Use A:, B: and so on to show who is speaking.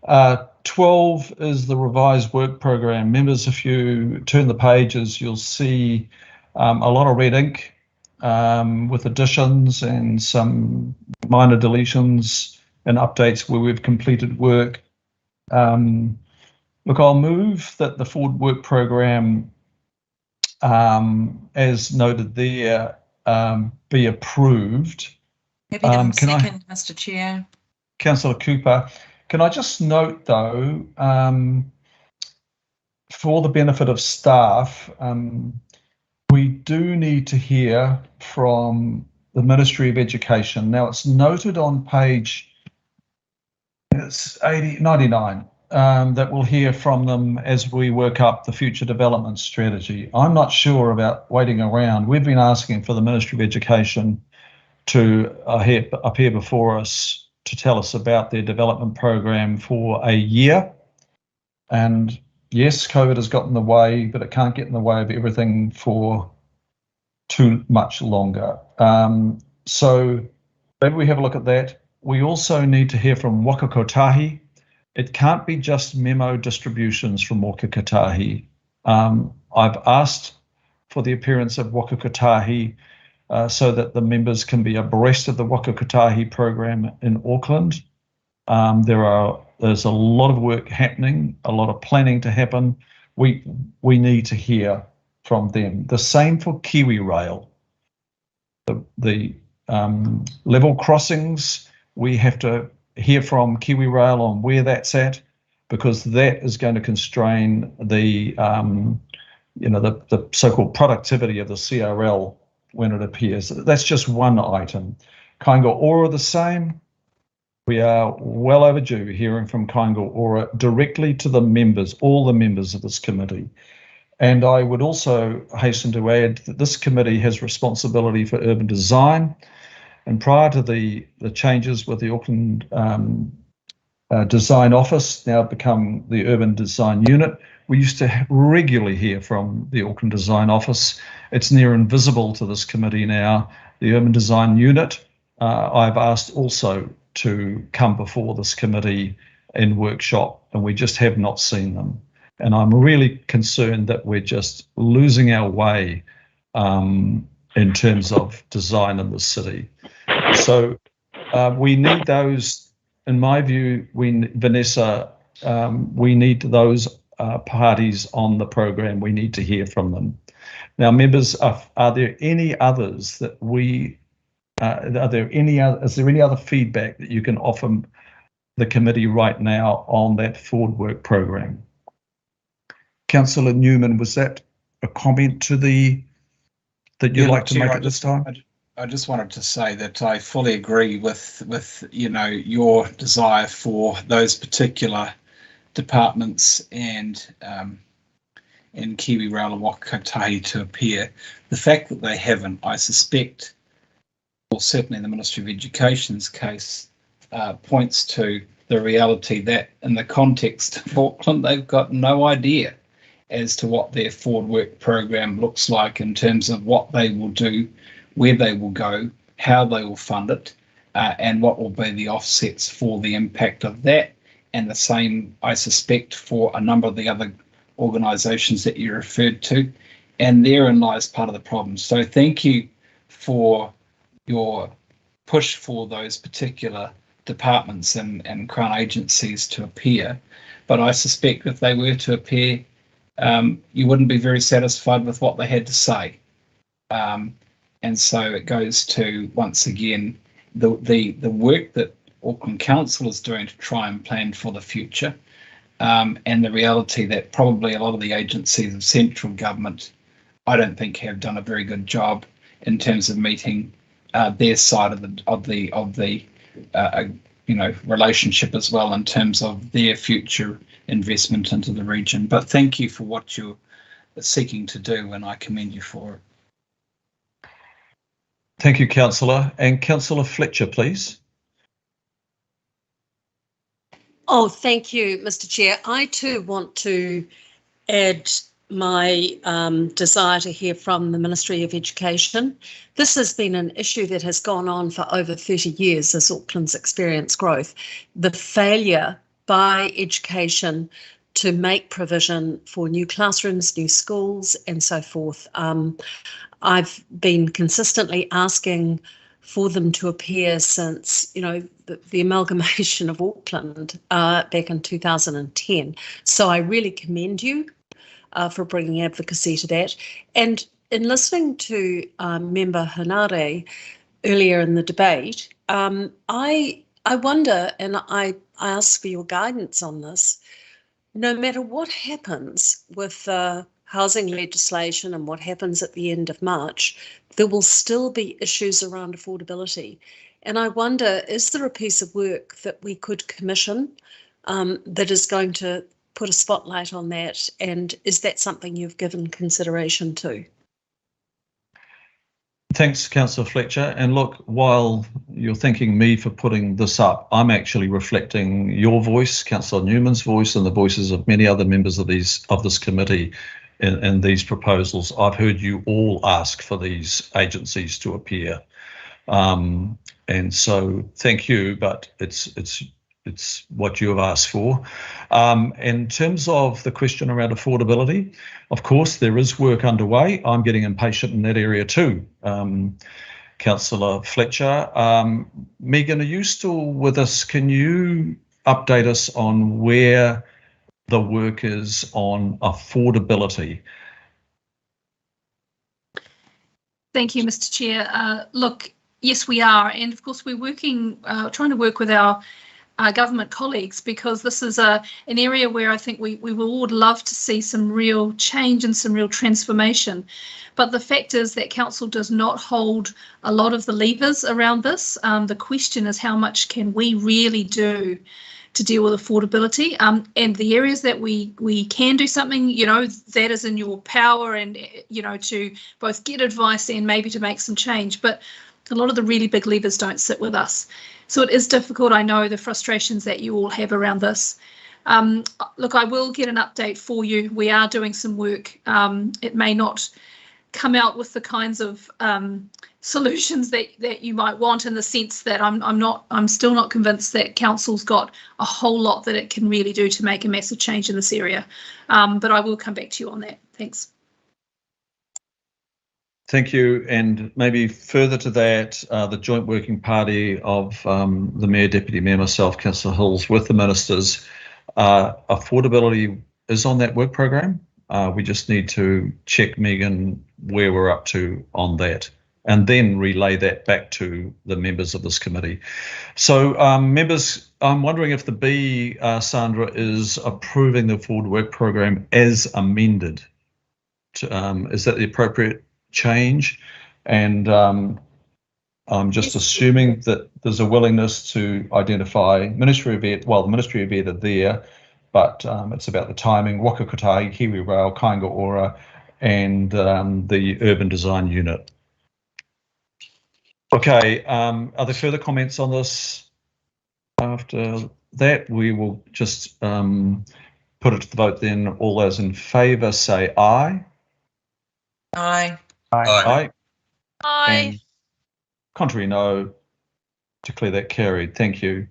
A: 12 is the revised work program. Members, if you turn the pages, you'll see a lot of red ink with additions and some minor deletions and updates where we've completed work. Look, I'll move that the forward work program, as noted there, be approved.
B: Happy to second, Mr. Chair.
A: Councillor Cooper, can I just note though, for the benefit of staff, we do need to hear from the Ministry of Education. Now it's noted on page 99 that we'll hear from them as we work up the future development strategy. I'm not sure about waiting around. We've been asking for the Ministry of Education to appear before us to tell us about their development program for a year. And yes, COVID has got in the way, but it can't get in the way of everything for too much longer. So maybe we have a look at that. We also need to hear from Waka Kotahi. It can't be just memo distributions from Waka Kotahi. I've asked for the appearance of Waka Kotahi so that the members can be abreast of the Waka Kotahi program in Auckland. There's a lot of work happening, a lot of planning to happen. We need to hear from them. The same for Kiwi Rail. The level crossings, we have to hear from Kiwi Rail on where that's at, because that is going to constrain the the so-called productivity of the CRL when it appears. That's just one item. Kainga Ora the same. We are well overdue hearing from Kainga Ora directly to the members, all the members of this committee. And I would also hasten to add that this committee has responsibility for urban design. And prior to the changes with the Auckland Design Office, now become the Urban Design Unit, we used to regularly hear from the Auckland Design Office. It's near invisible to this committee now. The Urban Design Unit, I've asked also to come before this committee in workshop, and we just have not seen them. And I'm really concerned that we're just losing our way in terms of design in the city. So we need those, in my view, Vanessa, we need those parties on the program. We need to hear from them. Now, members, are there any others that is there any other feedback that you can offer the committee right now on that forward work program? Councillor Newman, was that a comment to that you'd like to make at this time?
C: I just wanted to say that I fully agree with your desire for those particular departments and Kiwi Rail and Waka Kotahi to appear. The fact that they haven't, I suspect, or certainly in the Ministry of Education's case, points to the reality that in the context of Auckland, they've got no idea as to what their forward work program looks like in terms of what they will do, where they will go, how they will fund it, and what will be the offsets for the impact of that. And the same, I suspect, for a number of the other organisations that you referred to. And therein lies part of the problem. So thank you for your push for those particular departments and Crown agencies to appear. But I suspect if they were to appear, you wouldn't be very satisfied with what they had to say. And so it goes to, once again, the work that Auckland Council is doing to try and plan for the future, and the reality that probably a lot of the agencies of central government, I don't think have done a very good job in terms of meeting their side of the relationship as well in terms of their future investment into the region. But thank you for what you're seeking to do, and I commend you for it.
A: Thank you, Councillor. And Councillor Fletcher, please.
D: Oh, thank you, Mr. Chair. I too want to add my desire to hear from the Ministry of Education. This has been an issue that has gone on for over 30 years as Auckland's experienced growth. The failure by education to make provision for new classrooms, new schools, and so forth. I've been consistently asking for them to appear since, you know, the amalgamation of Auckland back in 2010. So I really commend you for bringing advocacy to that. And in listening to Member Hanare earlier in the debate, I wonder, and I ask for your guidance on this, no matter what happens with housing legislation and what happens at the end of March, there will still be issues around affordability. And I wonder, is there a piece of work that we could commission that is going to put a spotlight on that? And is that something you've given consideration to?
A: Thanks, Councillor Fletcher. And look, while you're thanking me for putting this up, I'm actually reflecting your voice, Councillor Newman's voice, and the voices of many other members of this committee in these proposals. I've heard you all ask for these agencies to appear, and so thank you. But it's what you have asked for. In terms of the question around affordability, of course, there is work underway. I'm getting impatient in that area too, Councillor Fletcher. Megan, are you still with us? Can you update us on where the work is on affordability?
E: Thank you, Mr. Chair. Look, yes, we are. And of course, we're working, trying to work with our government colleagues, because this is an area where I think we will all love to see some real change and some real transformation. But the fact is that council does not hold a lot of the levers around this. The question is, how much can we really do to deal with affordability, and the areas that we can do something, you know, that is in your power, and, you know, to both get advice and maybe to make some change. But a lot of the really big levers don't sit with us. So it is difficult. I know the frustrations that you all have around this. Look, I will get an update for you. We are doing some work. It may not come out with the kinds of solutions that you might want, in the sense that I'm still not convinced that council's got a whole lot that it can really do to make a massive change in this area. But I will come back to you on that. Thanks.
A: Thank you. And maybe further to that, the joint working party of the Mayor, Deputy Mayor, myself, Councillor Hills, with the ministers, affordability is on that work program. We just need to check, Megan, where we're up to on that, and then relay that back to the members of this committee. So members, I'm wondering if the B, Sandra, is approving the forward work program as amended. Is that the appropriate change? And I'm just assuming that there's a willingness to identify Ministry of Ed, well, the Ministry of Ed are there, but it's about the timing, Waka Kotahi, Kiwi Rail, Kainga Ora, and the Urban Design Unit. Okay, are there further comments on this? After that, we will just put it to the vote then. All those in favour say aye.
B: Aye.
A: Aye.
B: Aye.
A: And contrary, no. Declare that carried. Thank you.